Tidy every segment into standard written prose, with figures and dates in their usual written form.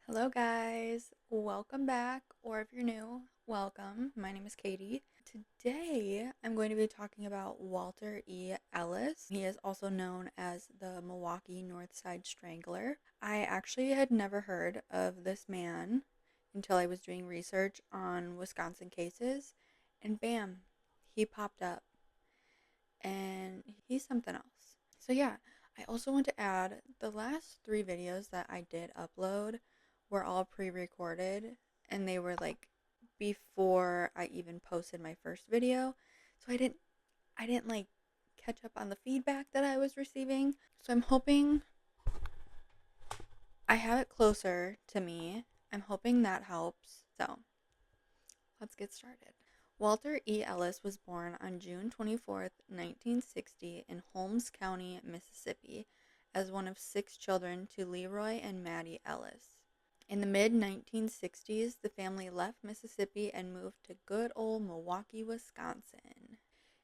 Hello, guys. Welcome back, or if you're new, welcome. My name is Katie. Today, I'm going to be talking about Walter E. Ellis. He is also known as the Milwaukee North Side Strangler. I actually had never heard of this man until I was doing research on Wisconsin cases, and bam, he popped up, and he's something else. So, yeah, I also want to add the last three videos that I did upload were all pre-recorded, and they were like before I even posted my first video. So I didn't like catch up on the feedback that I was receiving. So I'm hoping I have it closer to me. I'm hoping that helps. So, let's get started. Walter E. Ellis was born on June 24th, 1960 in Holmes County, Mississippi, as one of six children to Leroy and Maddie Ellis. In the mid 1960s, the family left Mississippi and moved to good old Milwaukee, Wisconsin.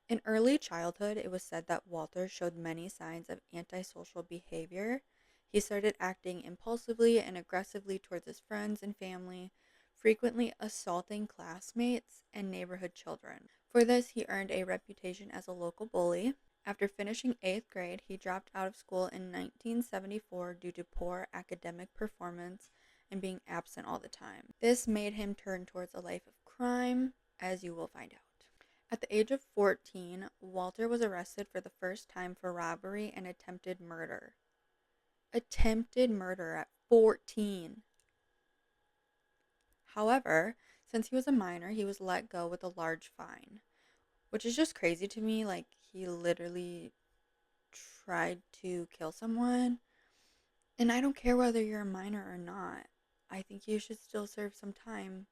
In early childhood, it was said that Walter showed many signs of antisocial behavior. He started acting impulsively and aggressively towards his friends and family, frequently assaulting classmates and neighborhood children. For this, he earned a reputation as a local bully. After finishing 8th grade, he dropped out of school in 1974 due to poor academic performance and being absent all the time. This made him turn towards a life of crime, as you will find out. At the age of 14, Walter was arrested for the first time for robbery and attempted murder. Attempted murder at 14. However, since he was a minor, he was let go with a large fine, which is just crazy to me. Like, he literally tried to kill someone. And I don't care whether you're a minor or not. I think you should still serve some time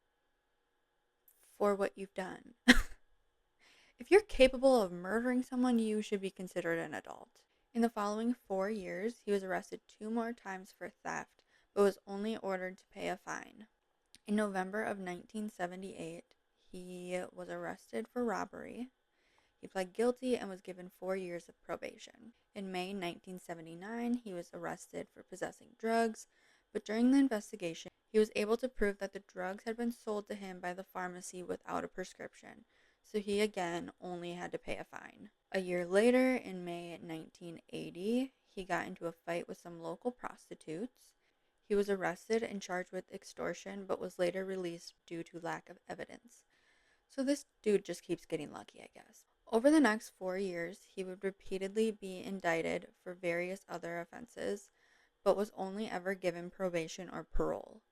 for what you've done. If you're capable of murdering someone, you should be considered an adult. In the following 4 years, he was arrested two more times for theft, but was only ordered to pay a fine. In November of 1978, he was arrested for robbery. He pled guilty and was given 4 years of probation. In May 1979, he was arrested for possessing drugs, but during the investigation, he was able to prove that the drugs had been sold to him by the pharmacy without a prescription, so he again only had to pay a fine. A year later, in May 1980, he got into a fight with some local prostitutes. He was arrested and charged with extortion, but was later released due to lack of evidence. So this dude just keeps getting lucky, I guess. Over the next 4 years, he would repeatedly be indicted for various other offenses, but was only ever given probation or parole.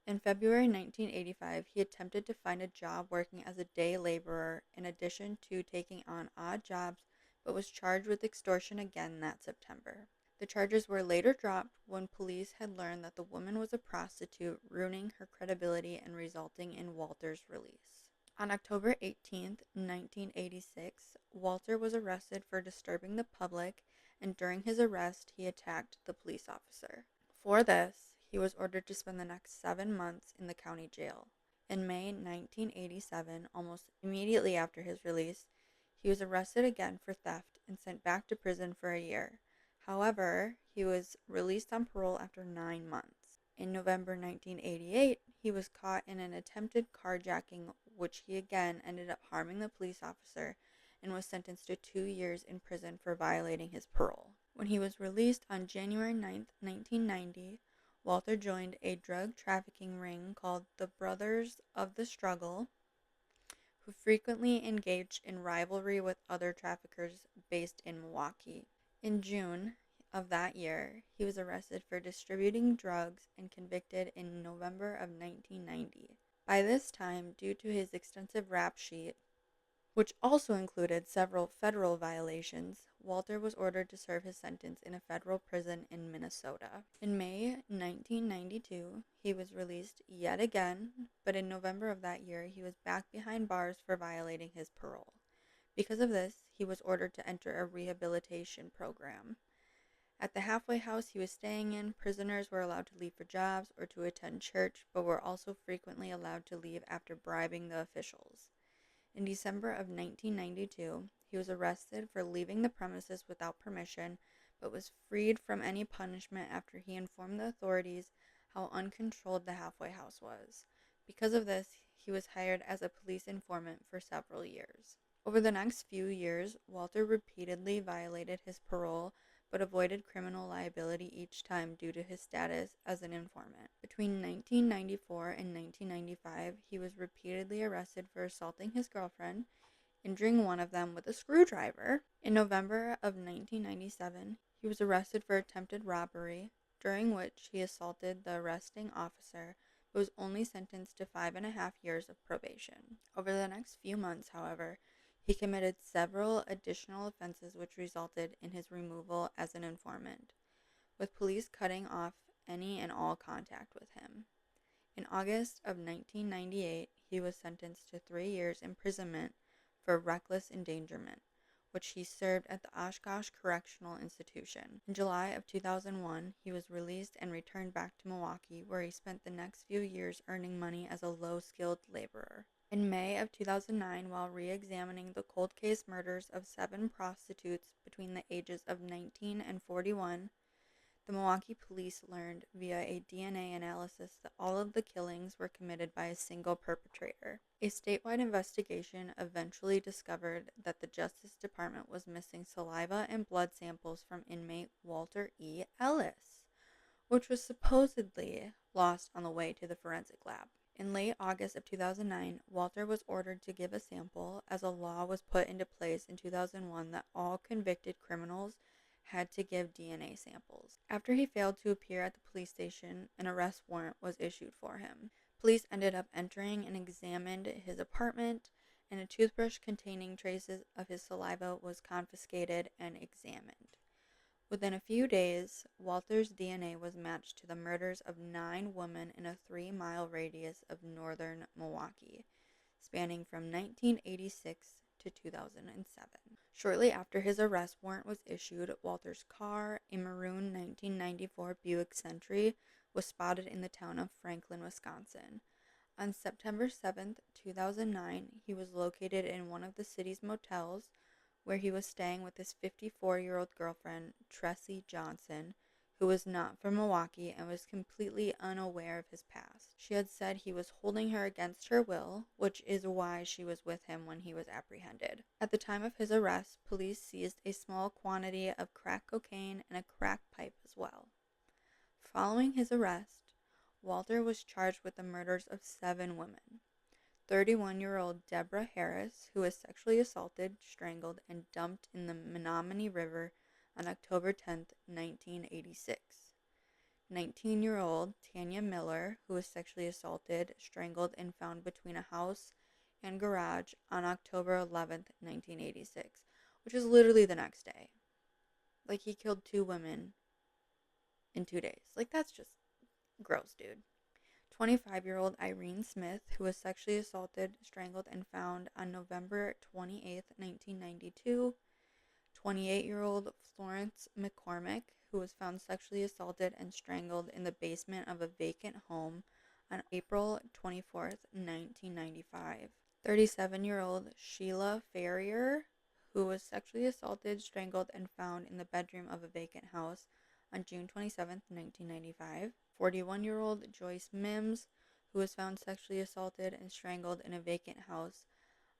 In February 1985, he attempted to find a job working as a day laborer in addition to taking on odd jobs, but was charged with extortion again that September. The charges were later dropped when police had learned that the woman was a prostitute, ruining her credibility and resulting in Walter's release. On October 18th, 1986, Walter was arrested for disturbing the public, and during his arrest, he attacked the police officer. For this, he was ordered to spend the next 7 months in the county jail. In May 1987, almost immediately after his release, he was arrested again for theft and sent back to prison for a year. However, he was released on parole after 9 months. In November 1988, he was caught in an attempted carjacking, which he again ended up harming the police officer, and was sentenced to 2 years in prison for violating his parole. When he was released on January 9th, 1990, Walter joined a drug trafficking ring called the Brothers of the Struggle, who frequently engaged in rivalry with other traffickers based in Milwaukee. In June of that year, he was arrested for distributing drugs and convicted in November of 1990. By this time, due to his extensive rap sheet, which also included several federal violations, Walter was ordered to serve his sentence in a federal prison in Minnesota. In May 1992, he was released yet again, but in November of that year, he was back behind bars for violating his parole. Because of this, he was ordered to enter a rehabilitation program. At the halfway house he was staying in, prisoners were allowed to leave for jobs or to attend church, but were also frequently allowed to leave after bribing the officials. In December of 1992, he was arrested for leaving the premises without permission, but was freed from any punishment after he informed the authorities how uncontrolled the halfway house was. Because of this, he was hired as a police informant for several years. Over the next few years, Walter repeatedly violated his parole but avoided criminal liability each time due to his status as an informant. Between 1994 and 1995, he was repeatedly arrested for assaulting his girlfriend, injuring one of them with a screwdriver. In November of 1997, he was arrested for attempted robbery, during which he assaulted the arresting officer, but was only sentenced to 5.5 years of probation. Over the next few months, however, he committed several additional offenses which resulted in his removal as an informant, with police cutting off any and all contact with him. In August of 1998, he was sentenced to 3 years imprisonment for reckless endangerment, which he served at the Oshkosh Correctional Institution. In July of 2001, he was released and returned back to Milwaukee, where he spent the next few years earning money as a low-skilled laborer. In May of 2009, while re-examining the cold case murders of 7 prostitutes between the ages of 19 and 41, the Milwaukee police learned via a DNA analysis that all of the killings were committed by a single perpetrator. A statewide investigation eventually discovered that the Justice Department was missing saliva and blood samples from inmate Walter E. Ellis, which was supposedly lost on the way to the forensic lab. In late August of 2009, Walter was ordered to give a sample, as a law was put into place in 2001 that all convicted criminals had to give DNA samples. After he failed to appear at the police station, an arrest warrant was issued for him. Police ended up entering and examined his apartment, and a toothbrush containing traces of his saliva was confiscated and examined. Within a few days, Walter's DNA was matched to the murders of 9 women in a 3-mile radius of northern Milwaukee, spanning from 1986 to 2007. Shortly after his arrest warrant was issued, Walter's car, a maroon 1994 Buick Century, was spotted in the town of Franklin, Wisconsin. On September 7, 2009, he was located in one of the city's motels, where he was staying with his 54-year-old girlfriend, Tressie Johnson, who was not from Milwaukee and was completely unaware of his past. She had said he was holding her against her will, which is why she was with him when he was apprehended. At the time of his arrest, police seized a small quantity of crack cocaine and a crack pipe as well. Following his arrest, Walter was charged with the murders of 7 women. 31-year-old Deborah Harris, who was sexually assaulted, strangled, and dumped in the Menominee River on October 10, 1986. 19-year-old Tanya Miller, who was sexually assaulted, strangled, and found between a house and garage on October 11, 1986, which is literally the next day. Like, he killed 2 women in 2 days. Like, that's just gross, dude. 25-year-old Irene Smith, who was sexually assaulted, strangled, and found on November 28, 1992. 28-year-old Florence McCormick, who was found sexually assaulted and strangled in the basement of a vacant home on April 24, 1995. 37-year-old Sheila Ferrier, who was sexually assaulted, strangled, and found in the bedroom of a vacant house on June 27, 1995. 41-year-old Joyce Mims, who was found sexually assaulted and strangled in a vacant house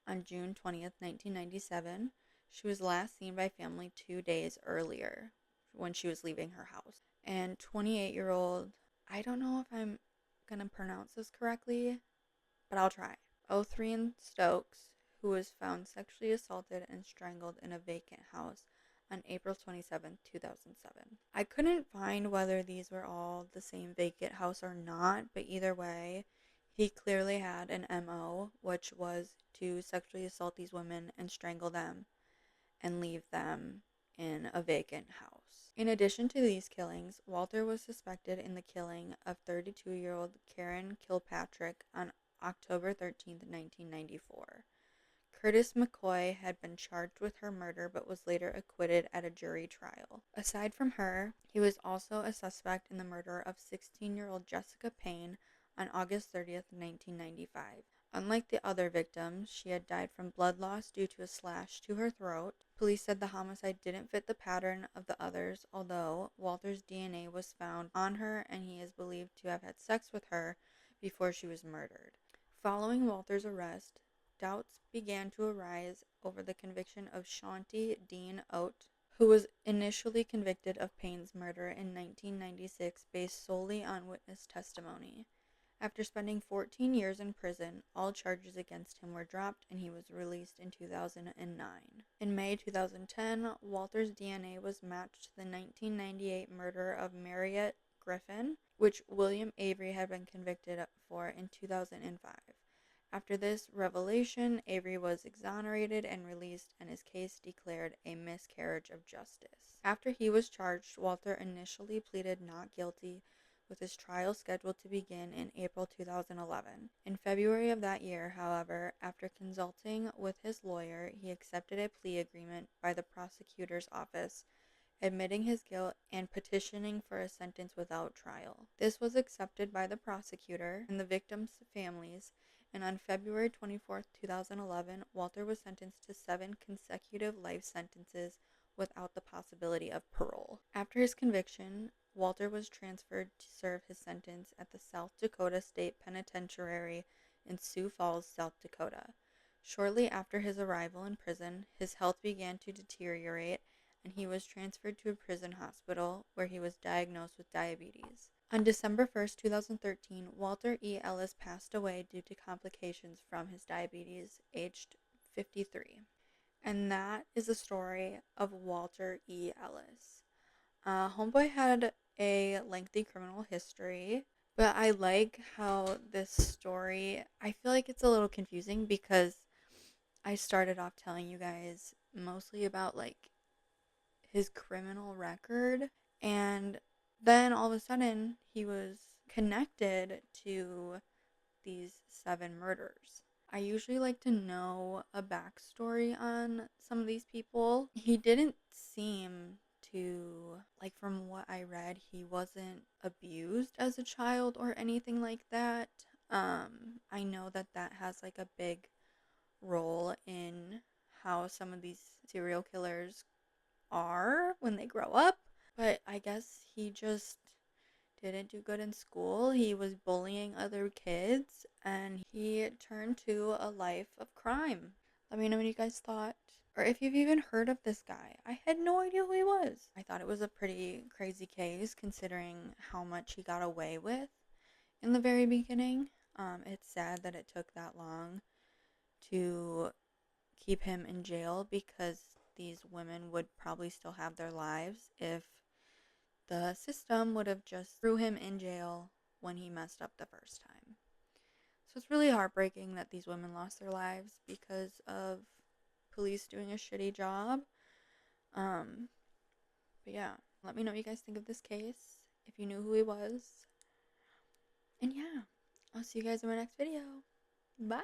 on June 20th, 1997. She was last seen by family 2 days earlier when she was leaving her house. And 28-year-old, I don't know if I'm going to pronounce this correctly, but I'll try. Othrian Stokes, who was found sexually assaulted and strangled in a vacant house on April 27, 2007. I couldn't find whether these were all the same vacant house or not, but either way, he clearly had an MO, which was to sexually assault these women and strangle them and leave them in a vacant house. In addition to these killings, Walter was suspected in the killing of 32-year-old Karen Kilpatrick on October 13, 1994. Curtis McCoy had been charged with her murder but was later acquitted at a jury trial. Aside from her, he was also a suspect in the murder of 16-year-old Jessica Payne on August 30th, 1995. Unlike the other victims, she had died from blood loss due to a slash to her throat. Police said the homicide didn't fit the pattern of the others, although Walter's DNA was found on her and he is believed to have had sex with her before she was murdered. Following Walter's arrest, doubts began to arise over the conviction of Shanti Dean Oat, who was initially convicted of Payne's murder in 1996 based solely on witness testimony. After spending 14 years in prison, all charges against him were dropped and he was released in 2009. In May 2010, Walter's DNA was matched to the 1998 murder of Marriott Griffin, which William Avery had been convicted for in 2005. After this revelation, Avery was exonerated and released, and his case declared a miscarriage of justice. After he was charged, Walter initially pleaded not guilty, with his trial scheduled to begin in April 2011. In February of that year, however, after consulting with his lawyer, he accepted a plea agreement by the prosecutor's office, admitting his guilt and petitioning for a sentence without trial. This was accepted by the prosecutor and the victims' families, and on February 24, 2011, Walter was sentenced to 7 consecutive life sentences without the possibility of parole. After his conviction, Walter was transferred to serve his sentence at the South Dakota State Penitentiary in Sioux Falls, South Dakota. Shortly after his arrival in prison, his health began to deteriorate, and he was transferred to a prison hospital where he was diagnosed with diabetes. On December 1st, 2013, Walter E. Ellis passed away due to complications from his diabetes, aged 53. And that is the story of Walter E. Ellis. Homeboy had a lengthy criminal history, but I like how this story, I feel like it's a little confusing because I started off telling you guys mostly about like his criminal record, and then all of a sudden he was connected to these 7 murders. I usually like to know a backstory on some of these people. He didn't seem to, like, from what I read, he wasn't abused as a child or anything like that. I know that that has like a big role in how some of these serial killers are when they grow up, but I guess he just didn't do good in school. He was bullying other kids and he turned to a life of crime. Let me know what you guys thought, or if you've even heard of this guy. I had no idea who he was. I thought it was a pretty crazy case considering how much he got away with in the very beginning. It's sad that it took that long to keep him in jail because these women would probably still have their lives if the system would have just threw him in jail when he messed up the first time. So it's really heartbreaking that these women lost their lives because of police doing a shitty job. Um, but yeah, let me know what you guys think of this case, if you knew who he was. And yeah, I'll see you guys in my next video. Bye!